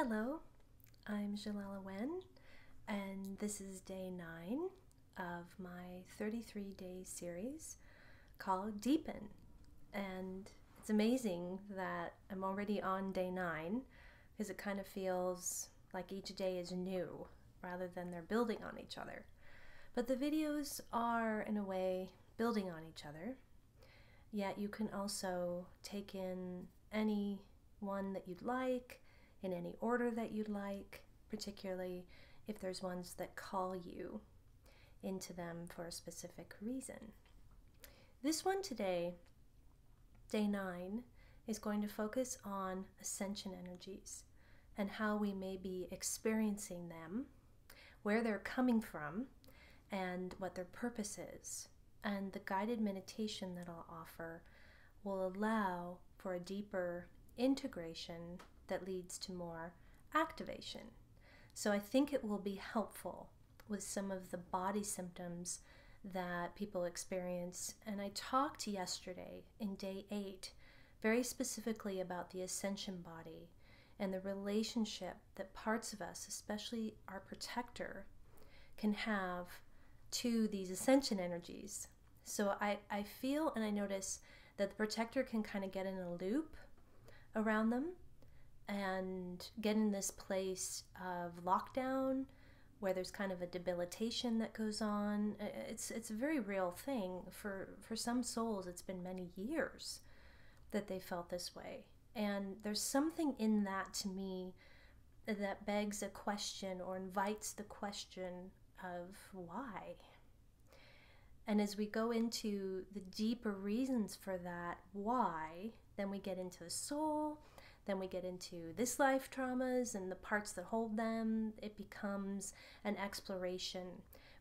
Hello, I'm Jelelle Awen, and this is day 9 of my 33-day series called Deepen. And it's amazing that I'm already on day 9 because it kind of feels like each day is new rather than they're building on each other. But the videos are, in a way, building on each other, yet you can also take in any one that you'd like, in any order that you'd like, particularly if there's ones that call you into them for a specific reason. This one today, day 9, is going to focus on ascension energies and how we may be experiencing them, where they're coming from, and what their purpose is. And the guided meditation that I'll offer will allow for a deeper integration that leads to more activation. So I think it will be helpful with some of the body symptoms that people experience. And I talked yesterday in day 8 very specifically about the ascension body and the relationship that parts of us, especially our protector, can have to these ascension energies. So I feel and I notice that the protector can kind of get in a loop around them and get in this place of lockdown where there's kind of a debilitation that goes on. It's a very real thing. For some souls, it's been many years that they felt this way. And there's something in that to me that begs a question or invites the question of why. And as we go into the deeper reasons for that why, then we get into the soul, then we get into this life traumas and the parts that hold them. It becomes an exploration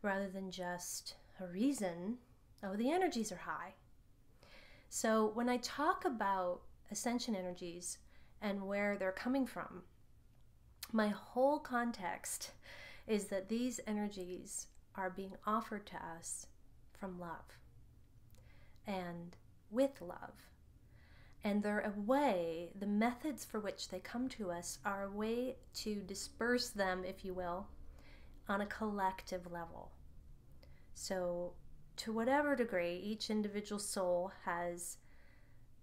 rather than just a reason. Oh, the energies are high. So when I talk about ascension energies and where they're coming from, my whole context is that these energies are being offered to us from love and with love. And they're a way, the methods for which they come to us are a way to disperse them, if you will, on a collective level. So to whatever degree, each individual soul has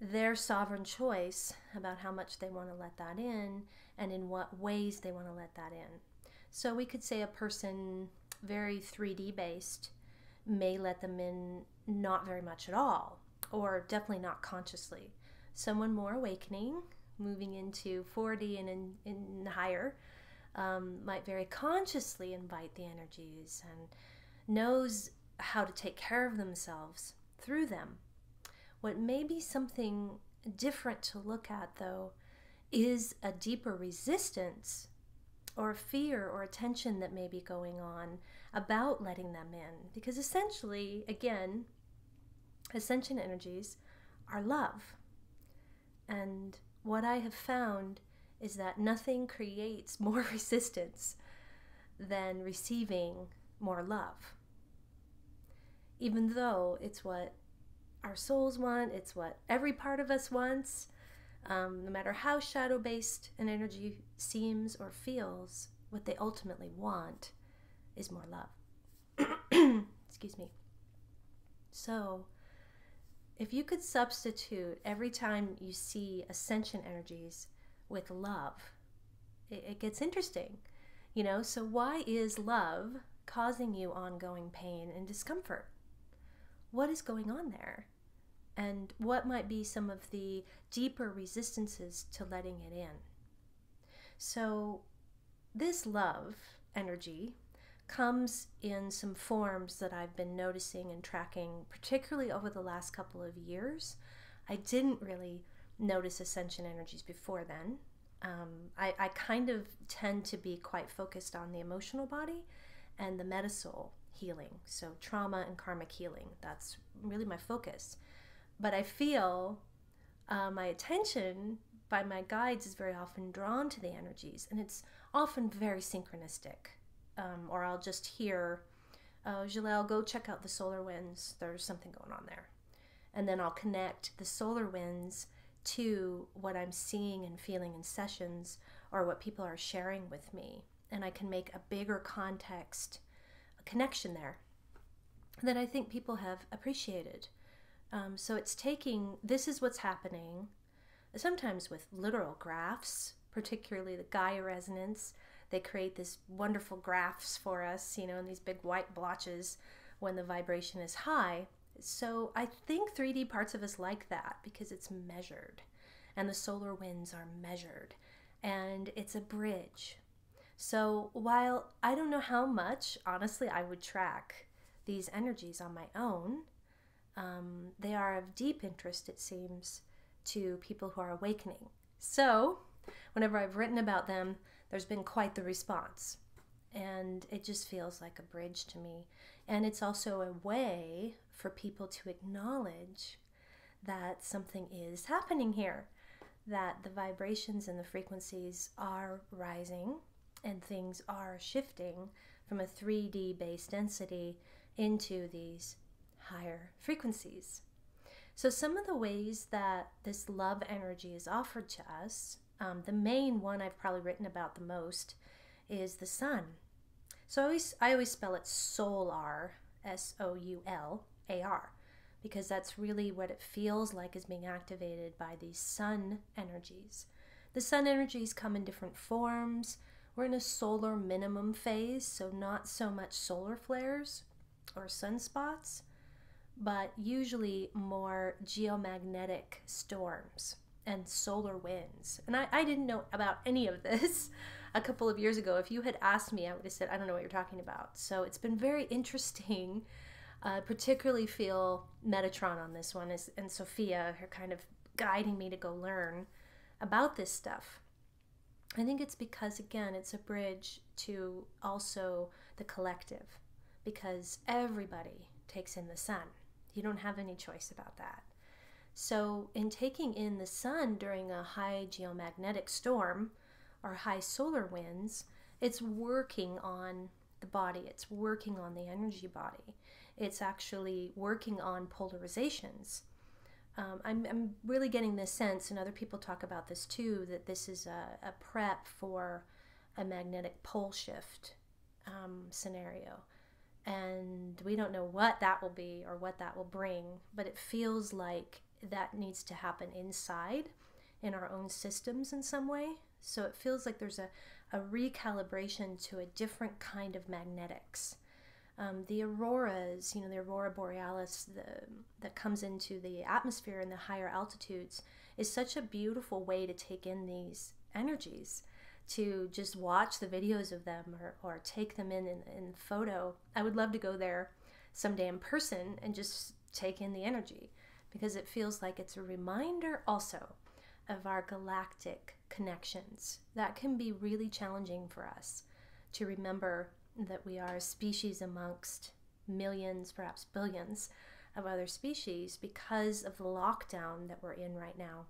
their sovereign choice about how much they want to let that in and in what ways they want to let that in. So we could say a person very 3D based may let them in not very much at all, or definitely not consciously. Someone more awakening, moving into 4D and in higher, might very consciously invite the energies and knows how to take care of themselves through them. What may be something different to look at, though, is a deeper resistance or fear or attention that may be going on about letting them in. Because essentially, again, ascension energies are love. And what I have found is that nothing creates more resistance than receiving more love. Even though it's what our souls want, it's what every part of us wants, no matter how shadow-based an energy seems or feels, what they ultimately want is more love. Excuse me. So, if you could substitute every time you see ascension energies with love, it gets interesting. So why is love causing you ongoing pain and discomfort? What is going on there? And what might be some of the deeper resistances to letting it in? So this love energy comes in some forms that I've been noticing and tracking, particularly over the last couple of years. I didn't really notice ascension energies before then. I kind of tend to be quite focused on the emotional body and the metasoul healing, so trauma and karmic healing. That's really my focus. But I feel my attention by my guides is very often drawn to the energies, and it's often very synchronistic. Or I'll just hear, Jelelle, go check out the solar winds. There's something going on there. And then I'll connect the solar winds to what I'm seeing and feeling in sessions or what people are sharing with me. And I can make a bigger context, a connection there that I think people have appreciated. So it's taking, this is what's happening, sometimes with literal graphs, particularly the Gaia resonance. They create these wonderful graphs for us, you know, in these big white blotches when the vibration is high. So I think 3D parts of us like that because it's measured, and the solar winds are measured, and it's a bridge. So while I don't know how much, honestly, I would track these energies on my own, they are of deep interest, it seems, to people who are awakening. So whenever I've written about them, there's been quite the response. And it just feels like a bridge to me. And it's also a way for people to acknowledge that something is happening here, that the vibrations and the frequencies are rising and things are shifting from a 3D based density into these higher frequencies. So some of the ways that this love energy is offered to us, the main one I've probably written about the most is the sun. So I always spell it SOULar, SOULar, because that's really what it feels like is being activated by these sun energies. The sun energies come in different forms. We're in a solar minimum phase, so not so much solar flares or sunspots, but usually more geomagnetic storms and solar winds. And I didn't know about any of this a couple of years ago. If you had asked me, I would have said, I don't know what you're talking about. So it's been very interesting. Particularly feel Metatron on this one, and Sophia, her kind of guiding me to go learn about this stuff. I think it's because, again, it's a bridge to also the collective, because everybody takes in the sun. You don't have any choice about that. So in taking in the sun during a high geomagnetic storm or high solar winds, it's working on the body. It's working on the energy body. It's actually working on polarizations. I'm really getting this sense, and other people talk about this too, that this is a prep for a magnetic pole shift scenario. And we don't know what that will be or what that will bring, but it feels like that needs to happen inside in our own systems in some way. So it feels like there's a recalibration to a different kind of magnetics. The auroras, the aurora borealis that comes into the atmosphere in the higher altitudes is such a beautiful way to take in these energies, to just watch the videos of them or take them in photo. I would love to go there someday in person and just take in the energy, because it feels like it's a reminder also of our galactic connections. That can be really challenging for us to remember that we are a species amongst millions, perhaps billions of other species because of the lockdown that we're in right now.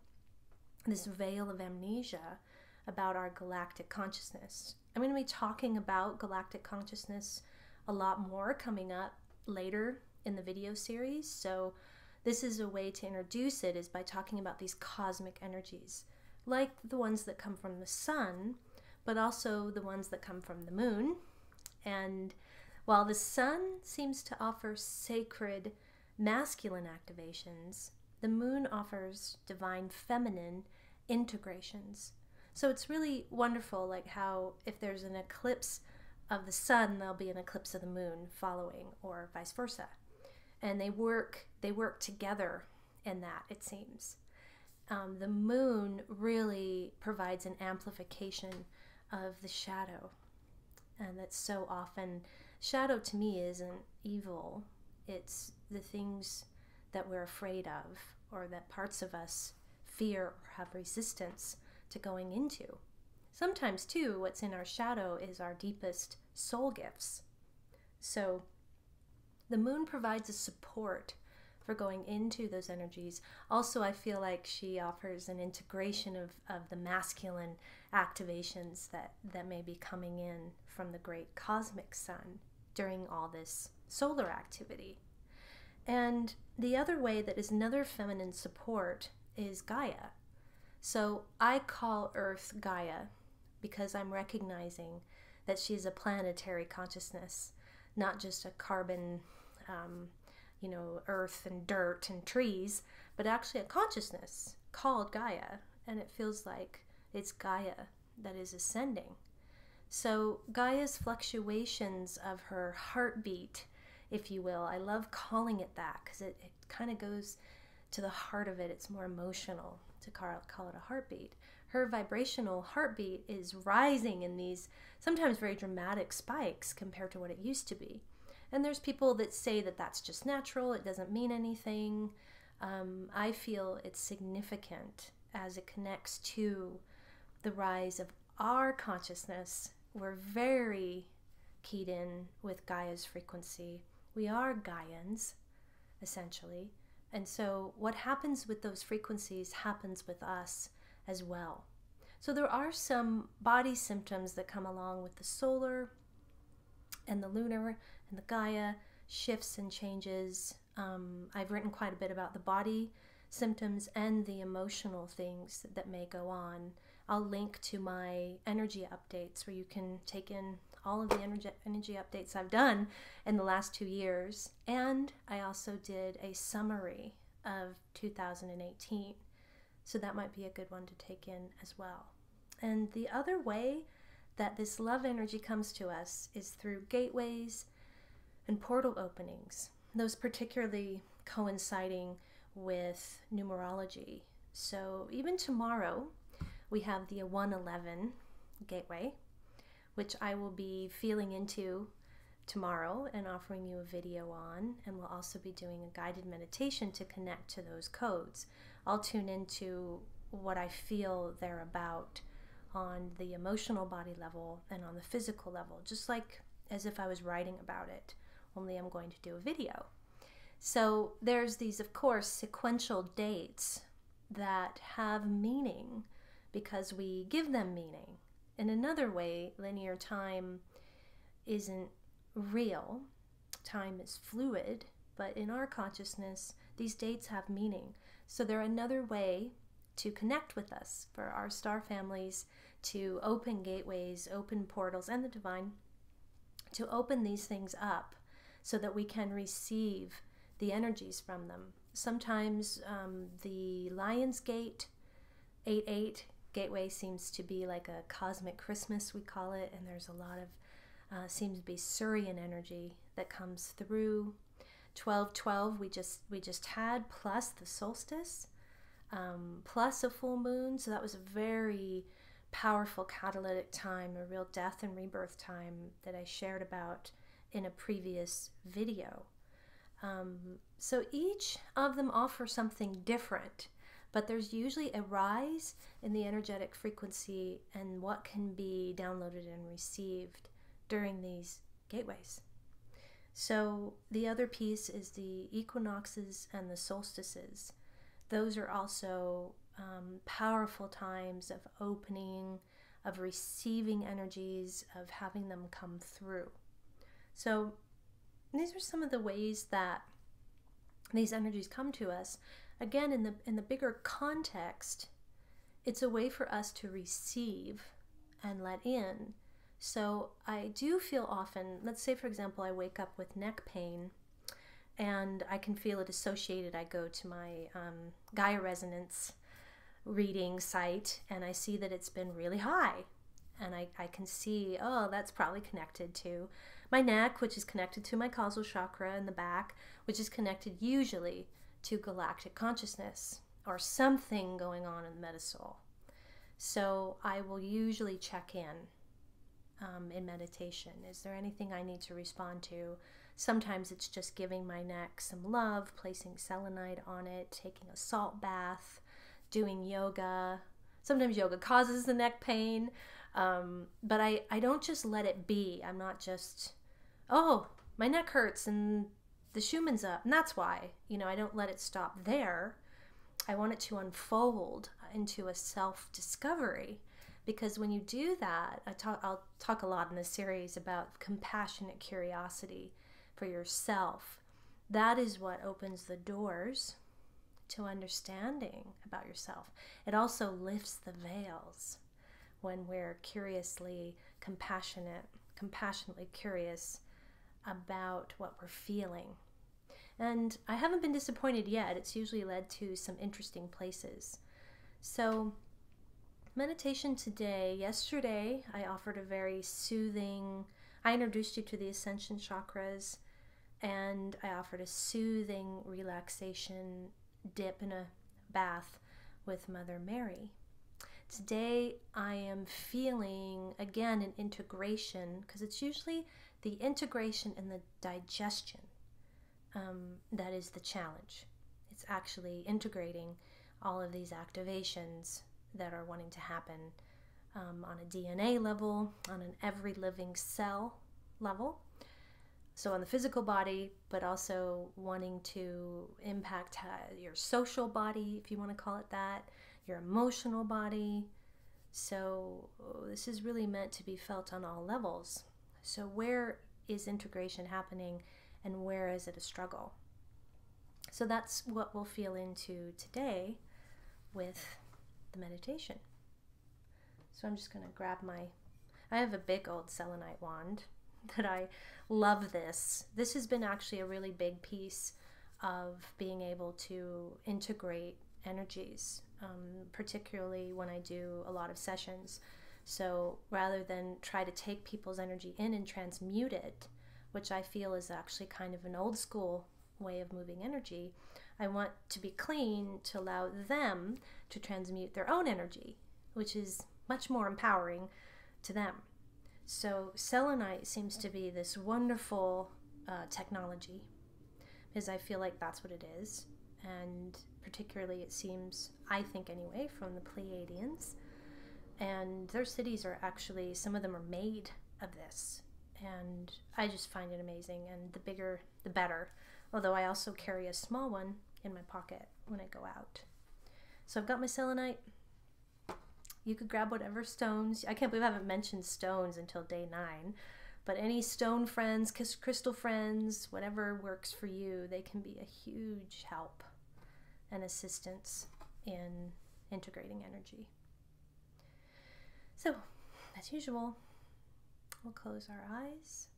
This veil of amnesia about our galactic consciousness. I'm going to be talking about galactic consciousness a lot more coming up later in the video series. So this is a way to introduce it, is by talking about these cosmic energies, like the ones that come from the sun, but also the ones that come from the moon. And while the sun seems to offer sacred masculine activations, the moon offers divine feminine integrations. So it's really wonderful, like how if there's an eclipse of the sun, there'll be an eclipse of the moon following, or vice versa. And they work together in that, it seems. The moon really provides an amplification of the shadow. And that's so often, shadow to me isn't evil. It's the things that we're afraid of, or that parts of us fear or have resistance to going into. Sometimes too, what's in our shadow is our deepest soul gifts. So the moon provides a support for going into those energies. Also, I feel like she offers an integration of the masculine activations that may be coming in from the great cosmic sun during all this solar activity. And the other way that is another feminine support is Gaia. So I call Earth Gaia because I'm recognizing that she's a planetary consciousness, not just a carbon, earth and dirt and trees, but actually a consciousness called Gaia. And it feels like it's Gaia that is ascending. So Gaia's fluctuations of her heartbeat, if you will, I love calling it that because it kind of goes to the heart of it. It's more emotional to call it a heartbeat. Her vibrational heartbeat is rising in these sometimes very dramatic spikes compared to what it used to be. And there's people that say that that's just natural, it doesn't mean anything. I feel it's significant as it connects to the rise of our consciousness. We're very keyed in with Gaia's frequency. We are Gaians, essentially. And so what happens with those frequencies happens with us as well. So there are some body symptoms that come along with the SOULar and the Lunar and the Gaia shifts and changes. I've written quite a bit about the body symptoms and the emotional things that may go on. I'll link to my energy updates where you can take in all of the energy updates I've done in the last 2 years. And I also did a summary of 2018. So that might be a good one to take in as well. And the other way that this love energy comes to us is through gateways and portal openings, those particularly coinciding with numerology. So even tomorrow, we have the 111 gateway, which I will be feeling into tomorrow and offering you a video on, and we'll also be doing a guided meditation to connect to those codes. I'll tune into what I feel they're about on the emotional body level and on the physical level, just like as if I was writing about it, only I'm going to do a video. So there's these, of course, sequential dates that have meaning because we give them meaning. In another way, linear time isn't real. Time is fluid, but in our consciousness, these dates have meaning. So they're another way to connect with us, for our star families to open gateways, open portals, and the divine, to open these things up so that we can receive the energies from them. Sometimes the Lion's Gate 88 gateway seems to be like a cosmic Christmas, we call it, and there's a lot of seems to be Surian energy that comes through. 1212 we just had, plus the solstice, plus a full moon. So that was a very powerful catalytic time, a real death and rebirth time that I shared about in a previous video. So each of them offer something different, but there's usually a rise in the energetic frequency and what can be downloaded and received during these gateways. So the other piece is the equinoxes and the solstices. Those are also powerful times of opening, of receiving energies, of having them come through. So these are some of the ways that these energies come to us. Again, in the bigger context, it's a way for us to receive and let in. So I do feel often, let's say for example, I wake up with neck pain and I can feel it associated. I go to my Gaia resonance reading site and I see that it's been really high. And I can see, oh, that's probably connected to my neck, which is connected to my causal chakra in the back, which is connected usually to galactic consciousness or something going on in the metasoul. So I will usually check in meditation. Is there anything I need to respond to? Sometimes it's just giving my neck some love, placing selenite on it, taking a salt bath, doing yoga. Sometimes yoga causes the neck pain, but I don't just let it be. I'm not just, oh, my neck hurts and the Schumann's up, and that's why. I don't let it stop there. I want it to unfold into a self-discovery, because when you do that, I'll talk a lot in this series about compassionate curiosity for yourself. That is what opens the doors to understanding about yourself. It also lifts the veils when we're compassionately curious about what we're feeling. And I haven't been disappointed yet. It's usually led to some interesting places. So meditation today, yesterday I offered a very soothing, I introduced you to the Ascension chakras, and I offered a soothing relaxation dip in a bath with Mother Mary. Today I am feeling, again, an integration, because it's usually the integration and the digestion that is the challenge. It's actually integrating all of these activations that are wanting to happen on a DNA level, on an every living cell level. So on the physical body, but also wanting to impact your social body, if you want to call it that, your emotional body. So this is really meant to be felt on all levels. So where is integration happening and where is it a struggle? So that's what we'll feel into today with the meditation. So I'm just going to grab I have a big old selenite wand that I love this. This has been actually a really big piece of being able to integrate energies, particularly when I do a lot of sessions. So rather than try to take people's energy in and transmute it, which I feel is actually kind of an old school way of moving energy, I want to be clean to allow them to transmute their own energy, which is much more empowering to them. So selenite seems to be this wonderful technology, because I feel like that's what it is. And particularly it seems, I think anyway, from the Pleiadians. And their cities are actually, some of them are made of this. And I just find it amazing. And the bigger, the better. Although I also carry a small one in my pocket when I go out. So I've got my selenite. You could grab whatever stones. I can't believe I haven't mentioned stones until day 9. But any stone friends, crystal friends, whatever works for you, they can be a huge help and assistance in integrating energy. So, as usual, we'll close our eyes.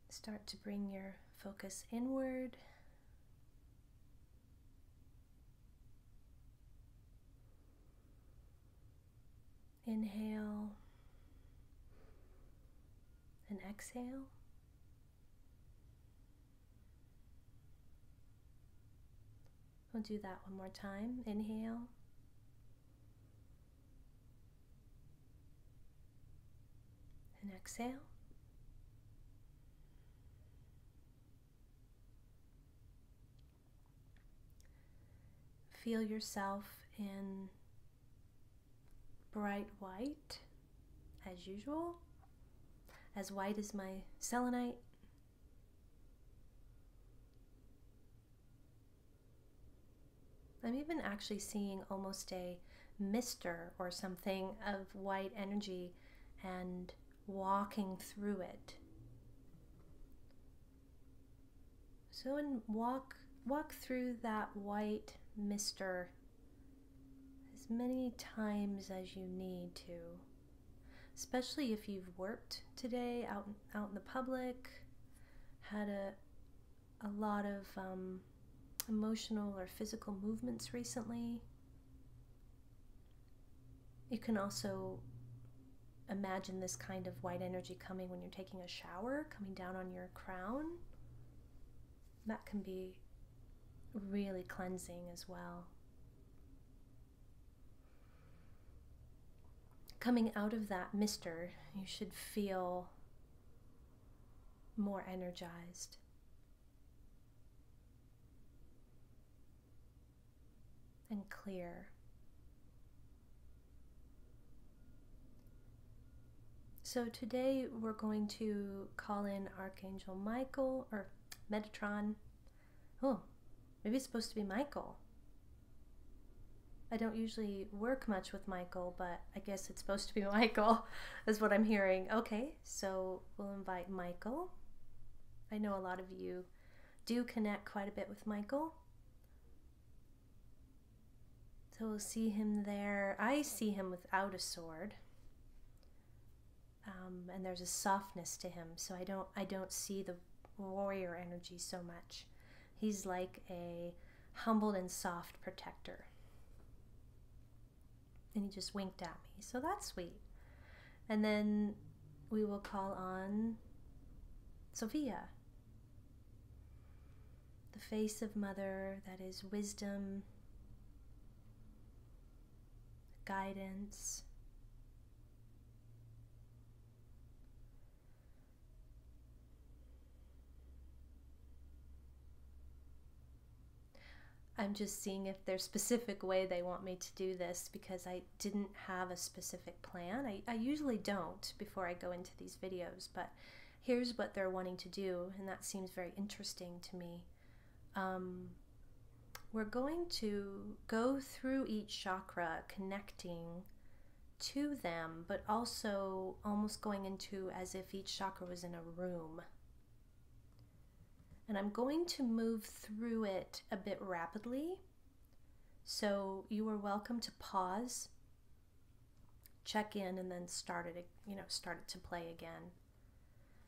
Start to bring your focus inward. Inhale and exhale. We'll do that one more time. Inhale. And exhale. Feel yourself in bright white, as usual. As white as my selenite. I'm even actually seeing almost a mister or something of white energy and walking through it. So walk through that white mister as many times as you need to, especially if you've worked today out in the public, had a lot of emotional or physical movements recently. You can also imagine this kind of white energy coming when you're taking a shower, coming down on your crown. That can be really cleansing as well. Coming out of that mister, you should feel more energized. And clear. So today we're going to call in Archangel Michael, or Metatron. Oh, maybe it's supposed to be Michael. I don't usually work much with Michael, but I guess it's supposed to be Michael, is what I'm hearing. Okay, so we'll invite Michael. I know a lot of you do connect quite a bit with Michael. So we'll see him there. I see him without a sword. And there's a softness to him, so I don't see the warrior energy so much. He's like a humbled and soft protector. And he just winked at me, so that's sweet. And then we will call on Sophia, the face of Mother that is wisdom, guidance. I'm just seeing if there's a specific way they want me to do this, because I didn't have a specific plan. I usually don't before I go into these videos, but here's what they're wanting to do, and that seems very interesting to me. We're going to go through each chakra, connecting to them, but also almost going into as if each chakra was in a room. And I'm going to move through it a bit rapidly, so you are welcome to pause, check in, and then start it to play again.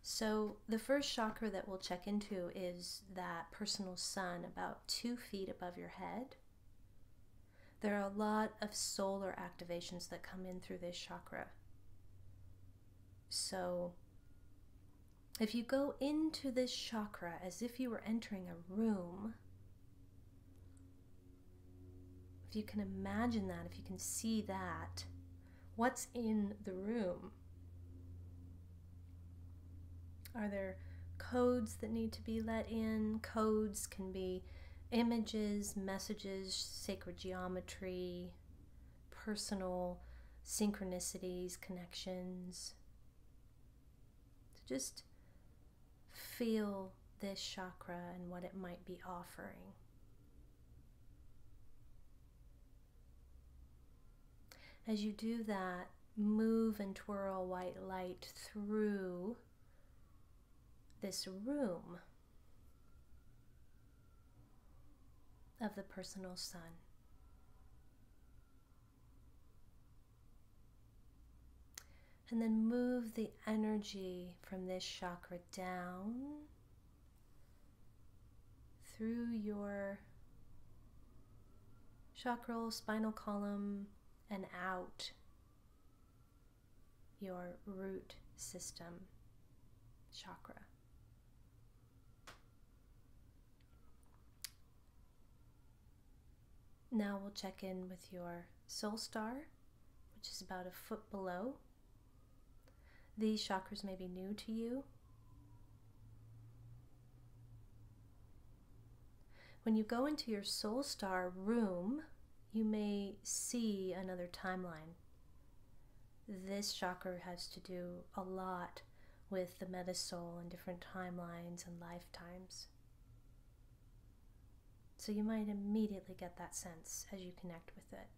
So the first chakra that we'll check into is that personal sun, about 2 feet above your head. There are a lot of solar activations that come in through this chakra. So if you go into this chakra as if you were entering a room, if you can imagine that, if you can see that, what's in the room? Are there codes that need to be let in? Codes can be images, messages, sacred geometry, personal synchronicities, connections. So just feel this chakra and what it might be offering. As you do that, move and twirl white light through this room of the personal sun. And then move the energy from this chakra down through your chakral, spinal column, and out your root system chakra. Now we'll check in with your soul star, which is about a foot below. These chakras may be new to you. When you go into your soul star room, you may see another timeline. This chakra has to do a lot with the metasoul and different timelines and lifetimes. So you might immediately get that sense as you connect with it.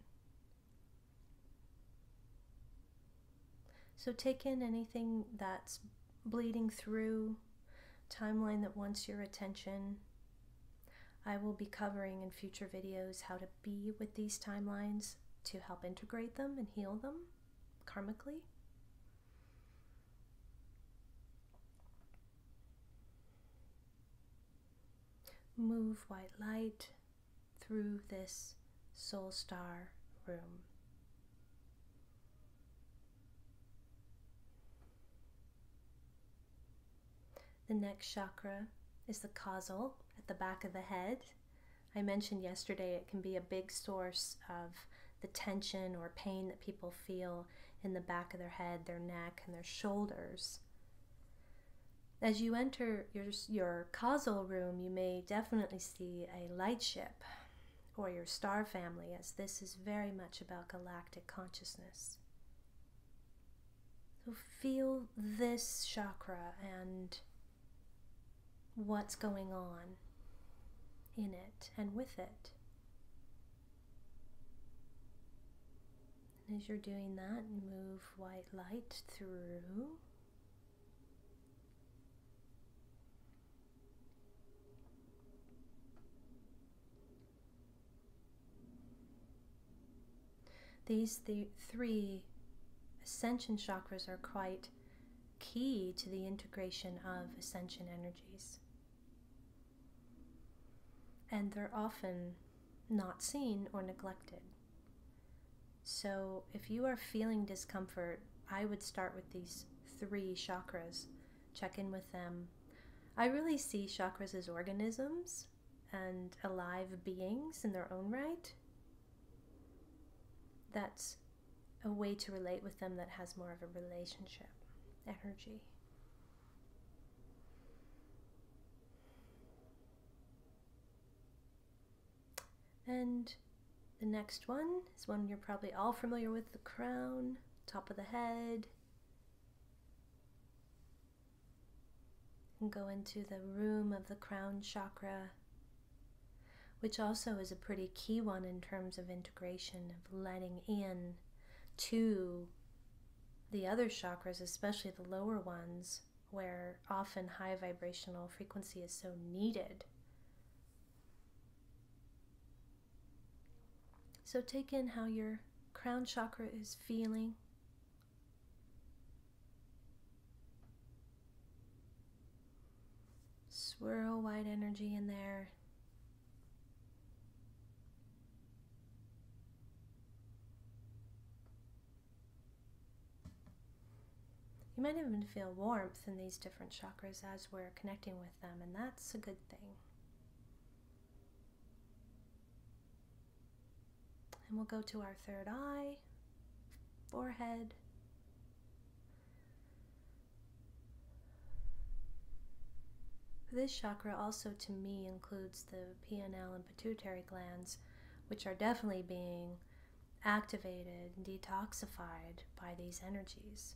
So take in anything that's bleeding through, timeline that wants your attention. I will be covering in future videos how to be with these timelines to help integrate them and heal them karmically. Move white light through this soul star room. The next chakra is the causal at the back of the head. I mentioned yesterday it can be a big source of the tension or pain that people feel in the back of their head, their neck, and their shoulders. As you enter your causal room, you may definitely see a light ship or your star family, as this is very much about galactic consciousness. So feel this chakra and what's going on in it and with it. And as you're doing that, move white light through. These three Ascension chakras are quite key to the integration of Ascension energies. And they're often not seen or neglected. So if you are feeling discomfort, I would start with these 3 chakras. Check in with them. I really see chakras as organisms and alive beings in their own right. That's a way to relate with them that has more of a relationship energy. And the next one is one you're probably all familiar with, the crown, top of the head. And go into the room of the crown chakra, which also is a pretty key one in terms of integration, of letting in to the other chakras, especially the lower ones, where often high vibrational frequency is so needed. So take in how your crown chakra is feeling. Swirl white energy in there. You might even feel warmth in these different chakras as we're connecting with them, and that's a good thing. And we'll go to our third eye, forehead. This chakra also, to me, includes the pineal and pituitary glands, which are definitely being activated and detoxified by these energies.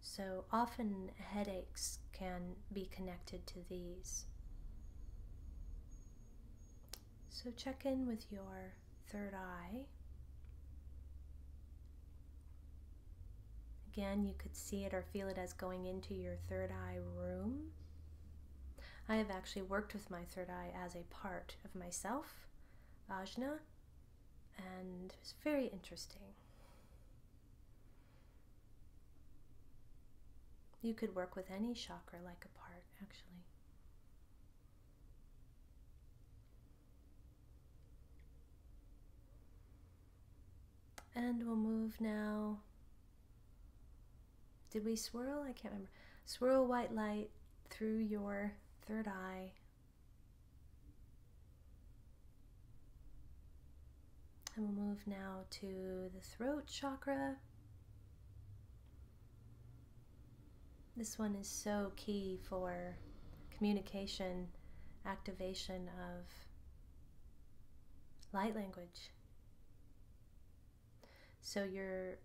So often headaches can be connected to these. So check in with your third eye. Again, you could see it or feel it as going into your third eye room. I have actually worked with my third eye as a part of myself, Ajna, and it was very interesting. You could work with any chakra like a part, actually. And we'll move now. Did we swirl? I can't remember. Swirl white light through your third eye. And we'll move now to the throat chakra. This one is so key for communication, activation of light language. So your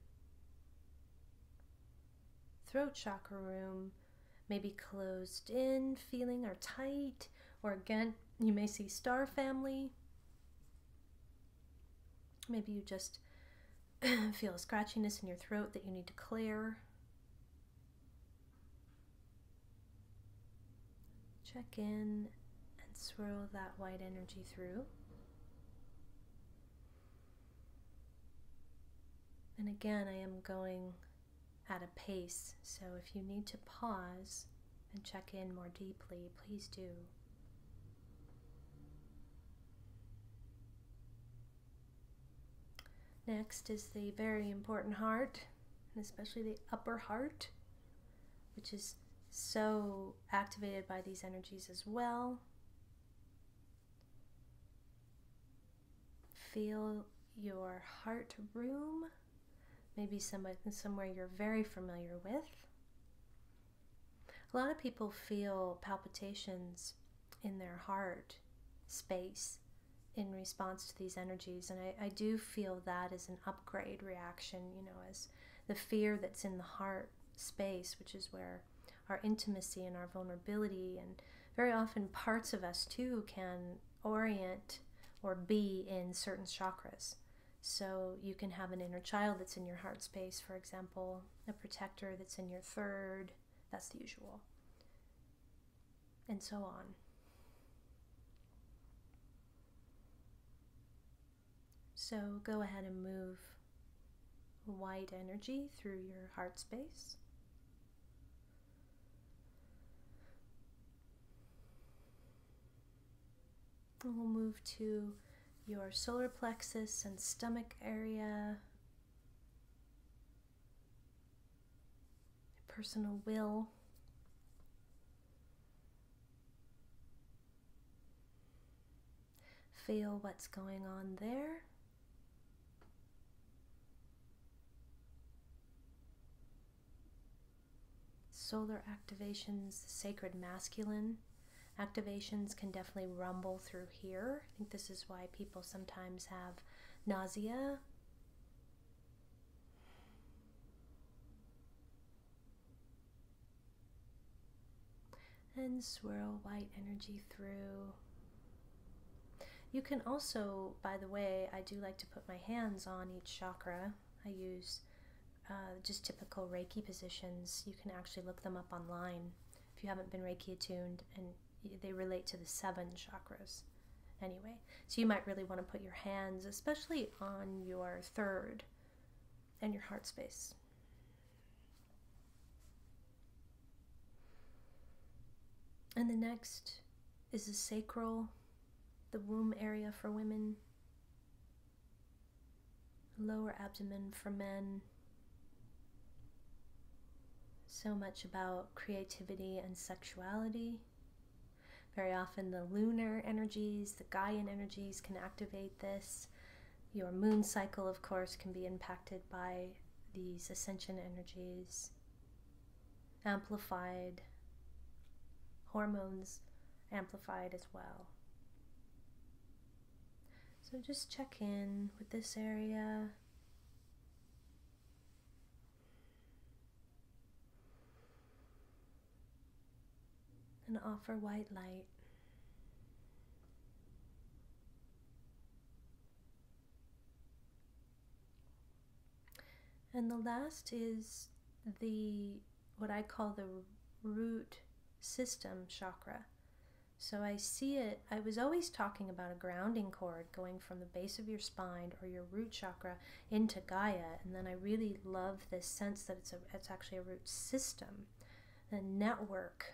throat chakra room may be closed in, feeling or tight, or again, you may see star family. Maybe you just feel a scratchiness in your throat that you need to clear. Check in and swirl that white energy through. And again, I am going at a pace, so if you need to pause and check in more deeply, please do. Next is the very important heart, and especially the upper heart, which is so activated by these energies as well. Feel your heart room, maybe somewhere you're very familiar with. A lot of people feel palpitations in their heart space in response to these energies, and I do feel that as an upgrade reaction, as the fear that's in the heart space, which is where our intimacy and our vulnerability, and very often parts of us too can orient or be in certain chakras. So you can have an inner child that's in your heart space, for example, a protector that's in your third. That's the usual. And so on. So go ahead and move white energy through your heart space. And we'll move to your solar plexus and stomach area, personal will. Feel what's going on there. Solar activations, the sacred masculine activations can definitely rumble through here. I think this is why people sometimes have nausea. And swirl white energy through. You can also, by the way, I do like to put my hands on each chakra. I use just typical Reiki positions. You can actually look them up online if you haven't been Reiki attuned, and they relate to the 7 chakras. Anyway, so you might really want to put your hands, especially on your third and your heart space. And the next is the sacral, the womb area for women, lower abdomen for men. So much about creativity and sexuality. Very often the lunar energies, the Gaian energies can activate this. Your moon cycle, of course, can be impacted by these ascension energies. Amplified, hormones amplified as well. So just check in with this area. And offer white light. And the last is what I call the root system chakra. So I see it, I was always talking about a grounding cord going from the base of your spine or your root chakra into Gaia, and then I really love this sense that it's actually a root system, a network.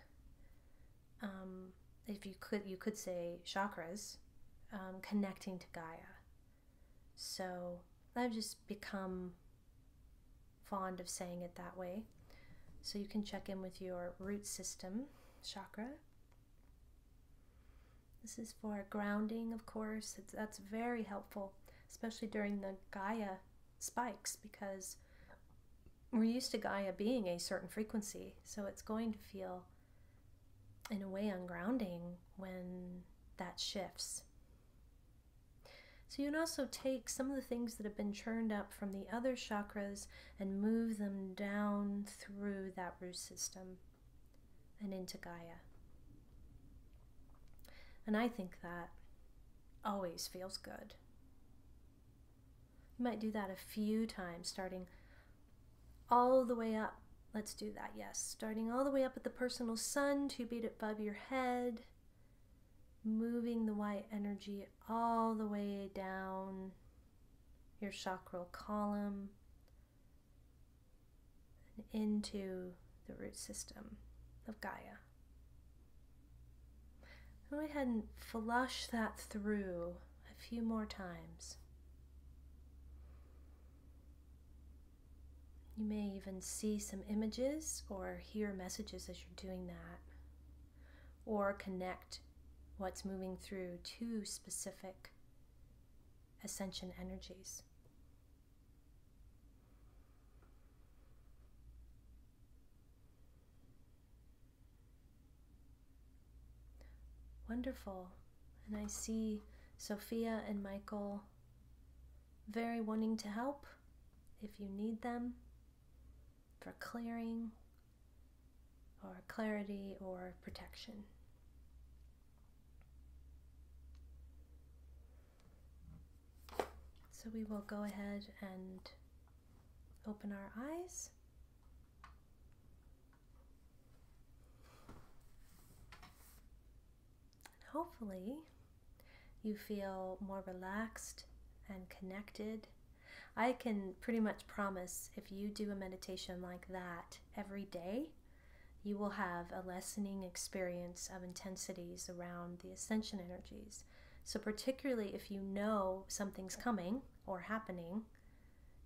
If you could say chakras, connecting to Gaia. So I've just become fond of saying it that way. So you can check in with your root system chakra. This is for grounding, of course. That's very helpful, especially during the Gaia spikes, because we're used to Gaia being a certain frequency, so it's going to feel in a way ungrounding when that shifts. So you can also take some of the things that have been churned up from the other chakras and move them down through that root system and into Gaia. And I think that always feels good. You might do that a few times, starting all the way up. Let's do that, yes. Starting all the way up at the personal sun, 2 feet above your head, moving the white energy all the way down your chakral column and into the root system of Gaia. Go ahead and flush that through a few more times. You may even see some images or hear messages as you're doing that, or connect what's moving through to specific ascension energies. Wonderful. And I see Sophia and Michael very wanting to help if you need them for clearing or clarity or protection. So we will go ahead and open our eyes. Hopefully you feel more relaxed and connected. I can pretty much promise if you do a meditation like that every day, you will have a lessening experience of intensities around the ascension energies. So particularly if you know something's coming or happening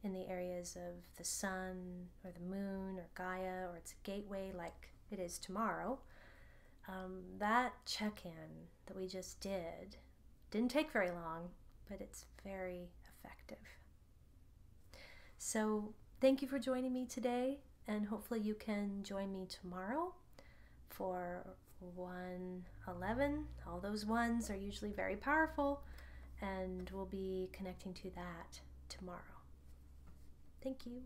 in the areas of the sun or the moon or Gaia, or it's a gateway like it is tomorrow, that check-in that we just didn't take very long, but it's very effective. So thank you for joining me today, and hopefully you can join me tomorrow for 111. All those ones are usually very powerful, and we'll be connecting to that tomorrow. Thank you.